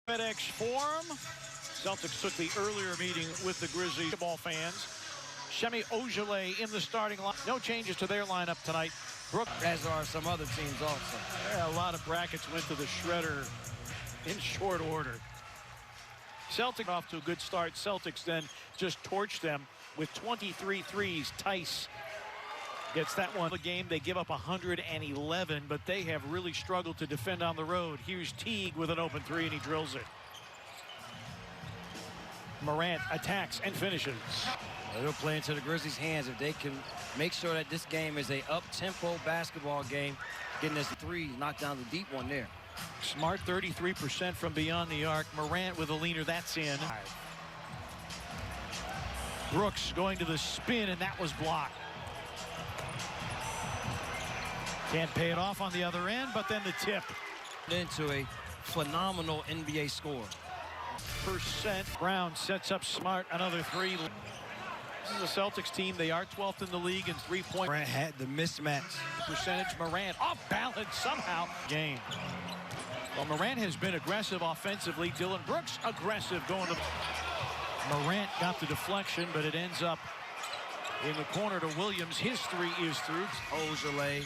FedEx Forum. Celtics took the earlier meeting with the Grizzlies. Ball fans. Shemi Ojale in the starting line. No changes to their lineup tonight. Brooks, as are some other teams also. Yeah, a lot of brackets went to the shredder in short order. Celtics off to a good start. Celtics then just torched them with 23 threes. Tice gets that one. The game, they give up 111, but they have really struggled to defend on the road. Here's Teague with an open three, and he drills it. Morant attacks and finishes. It'll play into the Grizzlies' hands if they can make sure that this game is a up-tempo basketball game. Getting this three, knock down the deep one there. Smart 33% from beyond the arc. Morant with a leaner, that's in. Brooks going to the spin, and that was blocked. Can't pay it off on the other end, but then the tip. Into a phenomenal NBA score. Brown sets up Smart, another three. This is a Celtics team. They are 12th in the league in three-point. Morant had the mismatch. Percentage. Morant off balance somehow. Game. Well, Morant has been aggressive offensively. Dylan Brooks aggressive going to. Morant got the deflection, but it ends up in the corner to Williams. His three is through. Ojale.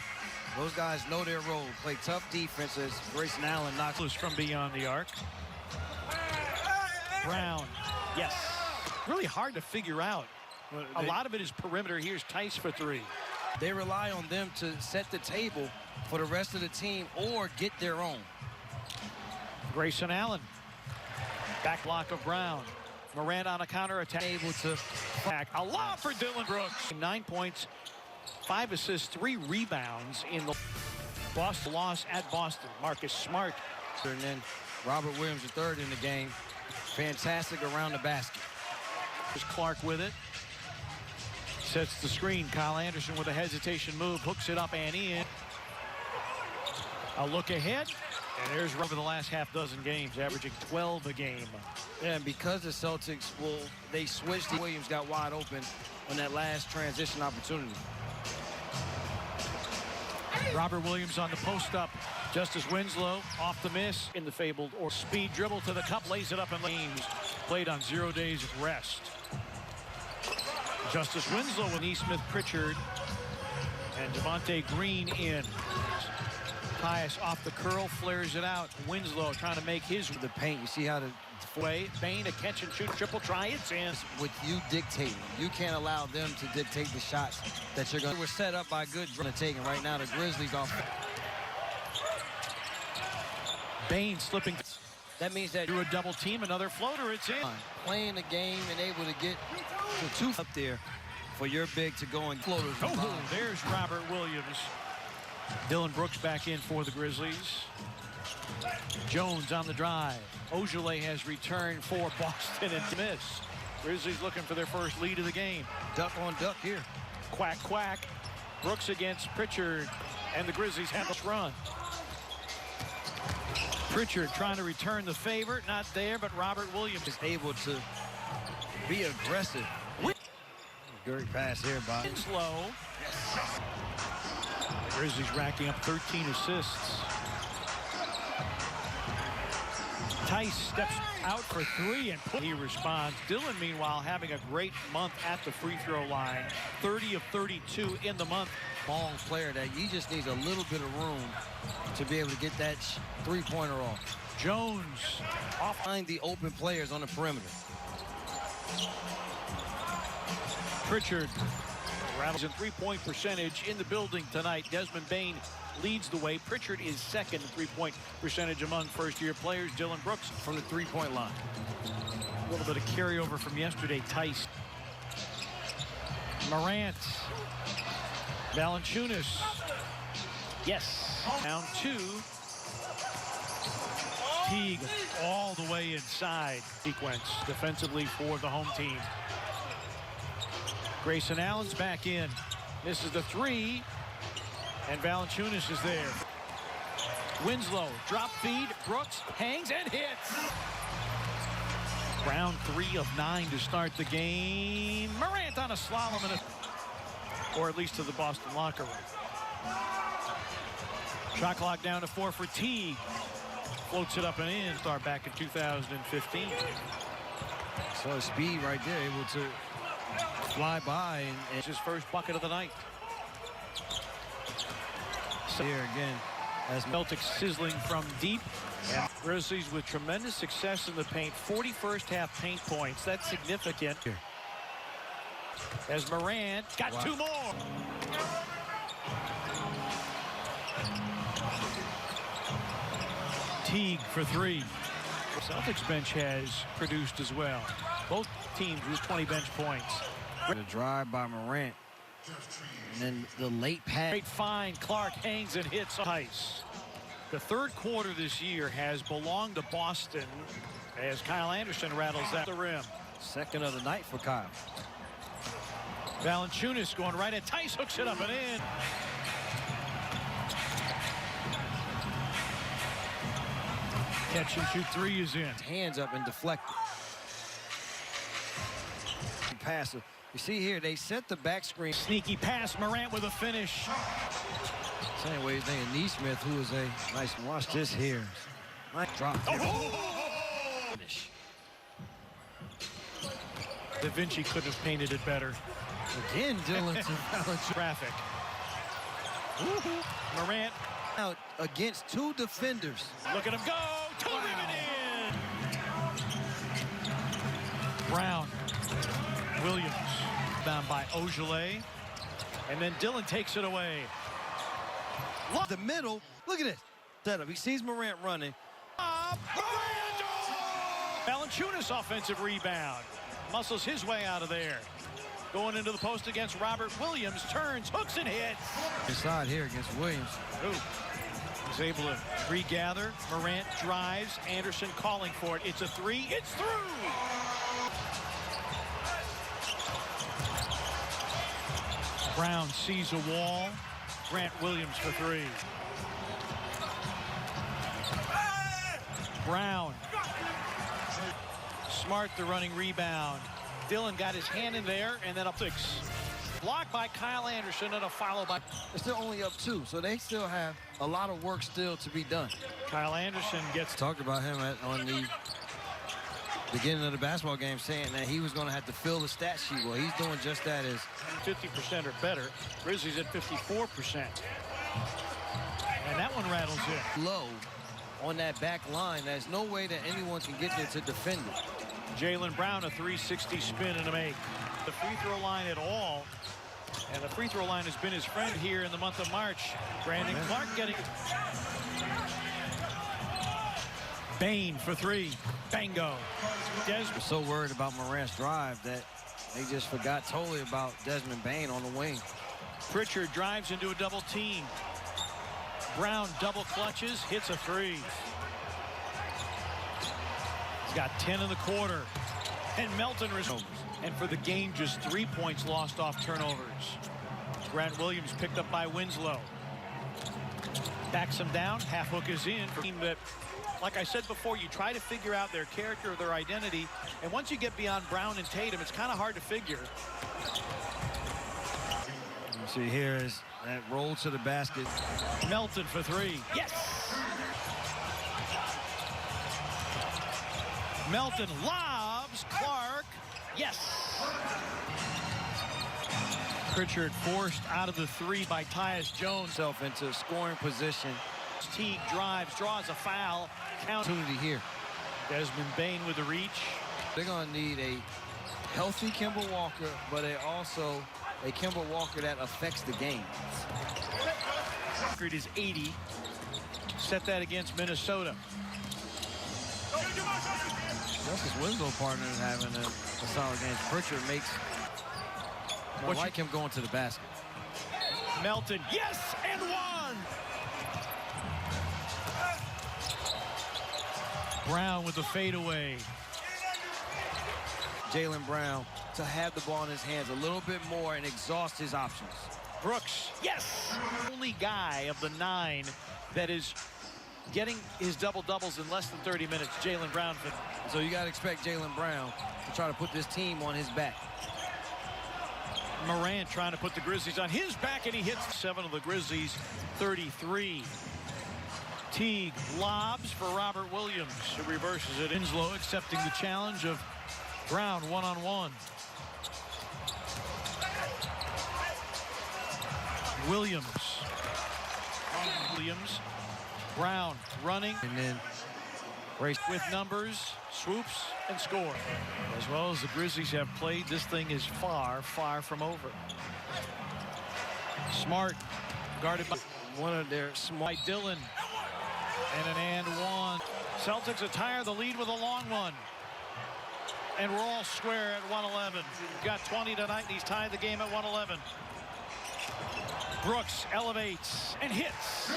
Those guys know their role. Play tough defenses. Grayson Allen knocks loose from beyond the arc. Brown. Yes. Really hard to figure out. A lot of it is perimeter. Here's Tice for three. They rely on them to set the table for the rest of the team or get their own. Grayson Allen. Back block of Brown. Morant on a counter attack. Able to back. A lot for Dylan Brooks. 9 points, 5 assists, 3 rebounds in the Boston loss at Boston. Marcus Smart. And then Robert Williams III in the game. Fantastic around the basket. There's Clark with it. Sets the screen. Kyle Anderson with a hesitation move. Hooks it up and in. A look ahead. And there's over the last half dozen games, averaging 12 a game. Yeah, and because the Celtics, they switched. Williams got wide open on that last transition opportunity. Robert Williams on the post-up. Justice Winslow off the miss in the fabled or speed dribble to the cup, lays it up and games played on 0 days of rest. Justice Winslow with Nesmith Pritchard and Javonte Green in. Tyus off the curl, flares it out. Winslow trying to make his with the paint. You see how the way. Bain, a catch and shoot triple try. It's in. With you dictating, you can't allow them to dictate the shots that you're going to. We're set up by good taking right now. The Grizzlies off. Bain slipping. That means that do a double team, another floater. It's in. Playing the game and able to get the two up there for your big to go and floaters. Oh, there's Robert Williams. Dylan Brooks back in for the Grizzlies. Jones on the drive. Ojale has returned for Boston and miss. Grizzlies looking for their first lead of the game. Duck on duck here. Quack, quack. Brooks against Pritchard, and the Grizzlies have a run. Pritchard trying to return the favor. Not there, but Robert Williams is able to be aggressive. Great pass here, Bob. Slow. The Grizzlies racking up 13 assists. Tice steps out for three and he responds. Dylan, meanwhile, having a great month at the free throw line. 30 of 32 in the month. Long player that you just need a little bit of room to be able to get that three-pointer off. Jones off behind the open players on the perimeter. Pritchard rattles in three-point percentage in the building tonight. Desmond Bain leads the way. Pritchard is second in three-point percentage among first-year players. Dylan Brooks from the three-point line. A little bit of carryover from yesterday. Tice. Morant. Valanciunas. Yes. Down two. Teague all the way inside. Sequence defensively for the home team. Grayson Allen's back in. This is the three. And Valanciunas is there. Winslow, drop feed. Brooks hangs and hits. Brown 3 of 9 to start the game. Morant on a slalom and or at least to the Boston locker room. Shot clock down to 4 for Teague. Floats it up and in. Start back in 2015. So his speed right there, able to fly by, and It's his first bucket of the night. so here again, as Celtics sizzling from deep. And Grizzlies with tremendous success in the paint. 41st half paint points. That's significant. Here. As Morant got two more. Teague for three. The Celtics bench has produced as well. Both teams with 20 bench points. the drive by Morant, and then the late pass. Great find. Clark hangs and hits Tice. The third quarter this year has belonged to Boston as Kyle Anderson rattles at the rim. Second of the night for Kyle. Valanciunas going right at Tice, hooks it up and in. Catch and shoot three is in. Hands up and deflected. Pass. You see here, they set the back screen. Sneaky pass, Morant with a finish. Same way he's thinking Neesmith, who is a nice. Watch this here. Nice drop. Finish. Da Vinci couldn't have painted it better. Again, Dylan to Valanciunas. Traffic. Morant. Out against two defenders. Look at him go. Two rim in. Brown. Williams. Down by Ogilvy. And then Dillon takes it away. The middle. Look at this. Setup. He sees Morant running. Valanciunas offensive rebound. Muscles his way out of there. Going into the post against Robert Williams. Turns, hooks, and hits. Inside here against Williams. Ooh. He's able to regather. Morant drives. Anderson calling for it. It's a three. It's through. Brown sees a wall. Grant Williams for three. Brown. Smart the running rebound. Dillon got his hand in there and then up six. Blocked by Kyle Anderson and a follow by. They're still only up two, so they still have a lot of work still to be done. Kyle Anderson gets. Talked about him on the beginning of the basketball game, saying that he was going to have to fill the stat sheet. Well, he's doing just that. As 50% or better. Grizzlies at 54%. And that one rattles in. low on that back line, there's no way that anyone can get there to defend it. Jaylen Brown, a 360 spin and a make. The free throw line at all. And the free throw line has been his friend here in the month of March. Brandon Clark getting Bane for three. Bango. We're so worried about Morant's drive that they just forgot totally about Desmond Bane on the wing. Pritchard drives into a double team. Brown double clutches, hits a three. He's got 10 in the quarter. And Melton and for the game, just 3 points lost off turnovers. Grant Williams picked up by Winslow. Backs him down. Half hook is in for a team that, like I said before, you try to figure out their character or their identity. And once you get beyond Brown and Tatum, it's kind of hard to figure. You see here is that roll to the basket. Melton for three. Yes! Melton lobs. Clark. Yes! Pritchard forced out of the three by Tyus Jones. Himself into scoring position. Teague drives, draws a foul. Opportunity here. Desmond Bane with the reach. They're going to need a healthy Kemba Walker, but also a Kemba Walker that affects the game. Record is 80. Set that against Minnesota. Justice Winslow partner is having a solid game. Pritchard makes. I like him going to the basket. Melton, yes, and one. Brown with the fadeaway. Jaylen Brown to have the ball in his hands a little bit more and exhaust his options. Brooks, yes. Only guy of the 9 that is getting his double-doubles in less than 30 minutes, Jaylen Brown. So you got to expect Jaylen Brown to try to put this team on his back. Morant trying to put the Grizzlies on his back, and he hits 7 of the Grizzlies' 33. Teague lobs for Robert Williams, who reverses it. Inslow accepting the challenge of Brown one-on-one. Williams. Brown running. And then race with numbers, swoops, and score. As well as the Grizzlies have played, this thing is far, far from over. Smart, guarded by one of their smart Dillon. And an and one. Celtics attire the lead with a long one. And we're all square at 111. Got 20 tonight, and he's tied the game at 111. Brooks elevates and hits.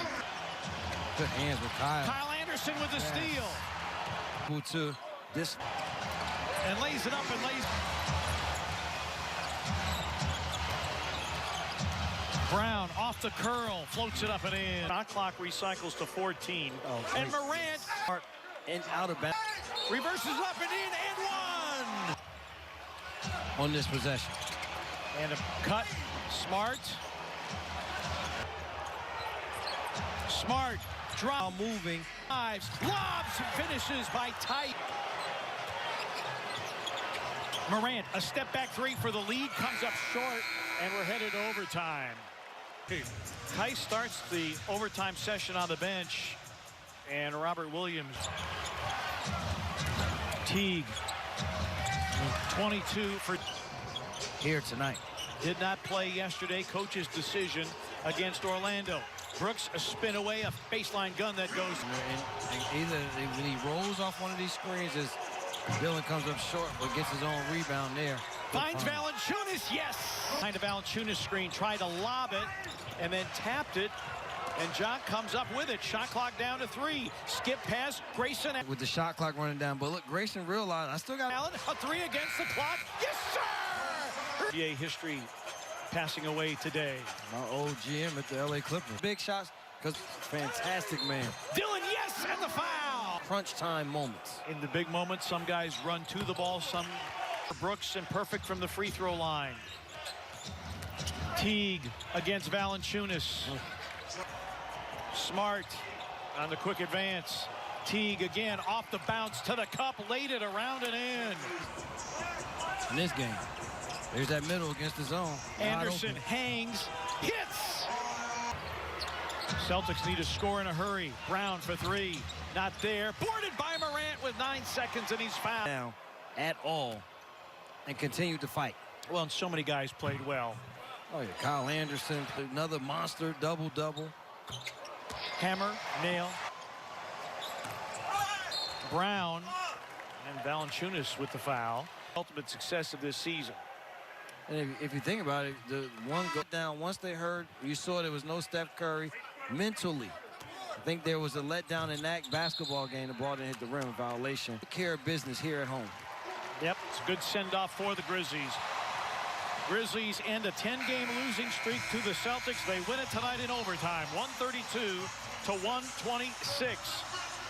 Good hands with Kyle. Kyle Anderson with the steal. Who to this. And lays it up and lays. Brown off the curl, floats it up and in. Shot clock recycles to 14. Oh, and Morant. And out of bounds. Reverses up and in and one. On this possession. And a cut. Smart. Smart. Drop. Moving. Dives. Lobs. Finishes by Tight. Morant, a step back three for the lead. Comes up short. And we're headed to overtime. Tice starts the overtime session on the bench. And Robert Williams. Teague. 22 for here tonight. Did not play yesterday. Coach's decision against Orlando. Brooks, a spin away, a baseline gun that goes. And either when he rolls off one of these screens, as Dillon comes up short, but gets his own rebound there. Finds Valanciunas, yes! Behind a Valanciunas screen, tried to lob it, and then tapped it. And John comes up with it. Shot clock down to 3. Skip pass, Grayson. With the shot clock running down. But look, Grayson realized, I still got Allen, a 3 against the clock. Yes, sir! NBA history passing away today. My old GM at the LA Clippers. Big shots, because fantastic man. Dillon, yes, and the foul! Crunch time moments. In the big moments, some guys run to the ball, some Brooks and perfect from the free throw line. Teague against Valanciunas. Smart on the quick advance. Teague again off the bounce to the cup, laid it around and in. In this game, there's that middle against the zone. Anderson hangs, hits. Celtics need a score in a hurry. Brown for 3, not there. Boarded by Morant with 9 seconds, and he's fouled. Now, at all, and continued to fight. Well, and so many guys played well. Oh yeah, Kyle Anderson, another monster double-double. Hammer, nail. Brown and Valanciunas with the foul. Ultimate success of this season. And if you think about it, the one go down, once they heard, you saw there was no Steph Curry. Mentally, I think there was a letdown in that basketball game. The ball didn't hit the rim, violation. Take care of business here at home. Yep, it's a good send-off for the Grizzlies. Grizzlies end a 10-game losing streak to the Celtics. They win it tonight in overtime, 132 to 126.